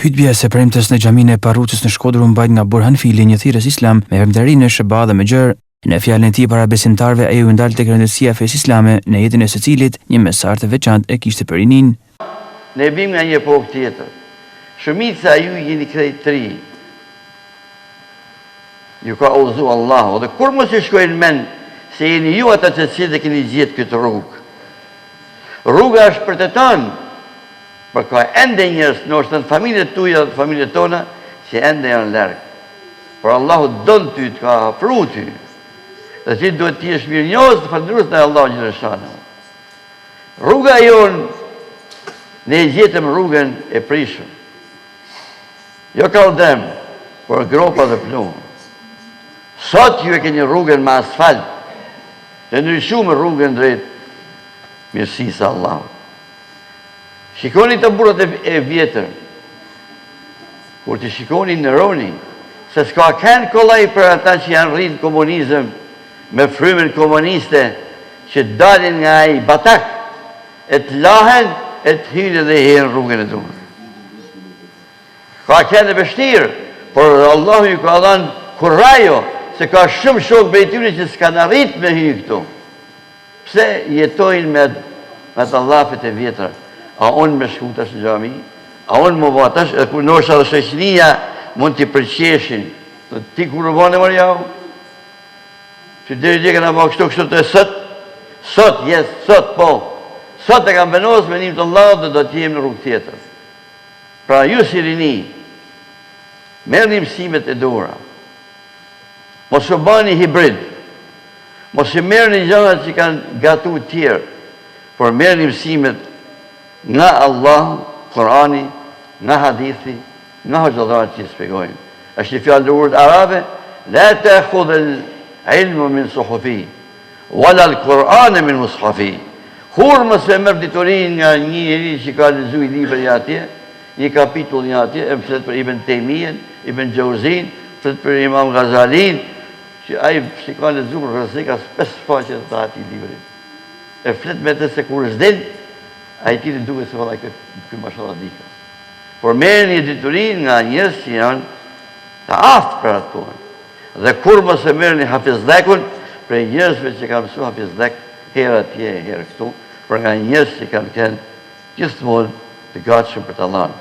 Hutbja e së premtes në xhaminë e Parrucës në Shkodër u mbajt nga Burhan Fili, një thirrës islam me vëmendarinë në shëba dhe me gjër. Në fjalën e tij para besimtarëve ai u ndal tek rëndësia e fesë islame, në jetën e secilit një mesazh të veçantë e kishte për rinin. Ne vim nga një epokë tjetër. Shumica ju jeni krejt të ri. Ju ka udhëzu Allahu dhe kur mos i shkojnë mend se jeni ju ata të cilët e keni gjetë këtë rrugë. Rruga është për të tonë. Për ka ende njërës, nështë në familjet tuja dhe familjet tona, që ende janë lërgë. Por Allahu donë ty, të ka hapru ty. Dhe ti duhet ti është mirë njohës të falëndrues në Allahu Gjereshana. Rruga jonë, ne gjetëm rrugën e prishëm. Jo kaldem, por gropa dhe plumë. Sot ju e keni rrugën me asfalt, të ndryshumë rrugën drejt mirësisë Allahut. Shikoni të burrat e vjetër, kur të shikoni në roni, se s'ka kënë kollaj për ata që janë rritë komunizëm me frymën komuniste që dalin nga ai batak, e të lahen, e të hynë dhe herën rrugën e duhur. Ka kënë e vështirë, por Allahu ju ka dhënë kurajo, se ka shumë shok për i tyre që s'kan arrit me hynë këtu. Pse jetojnë me të dhafet e vjetra? A unë me shku tash në xhami, a unë më bëha tash, e kur nështë dhe shoqënia mund t'i përqeshin. Ti kur në bëne mërë jau? Që deri dje këna bëha kështu të sot, sot po. Sot e kam benos me njëm të Allahut dhe do t'jem në rrugë tjetër. Pra ju si rini, merë një mësimet e dora. Mos u bani hibrid. Mos i merë një gjëra që kanë gatu tjerë, por merë një mësimet nga Allah, Kurani, nga hadithi, nga hoxhallarët që i spjegojnë. Është një fjalë urët arabe, la ta'khudh al-ilmu min suhufi, wala al-Qur'ana min mushafi. Kur mos e merr diturin nga një njeri që ka lexuar libra i atje, një kapitull i atje, e flet për Ibn Taymiyën, Ibn Jauzin, flet për Imam Ghazalin, që ai ka lexuar rrezik as 5 faqe të atij libri. E flet me të se kur s'del a i tiri duke se vëllaj këtë mashallah dika. Por merë një diturin nga njës që janë të aftë për atë kohën. Dhe kur mos e merë një hafizlekun, për njësve që ka mësu hafizlek, herë atje, herë këtu, për nga njës që kanë kënë gjithmonë të gatshëm për të Allahun.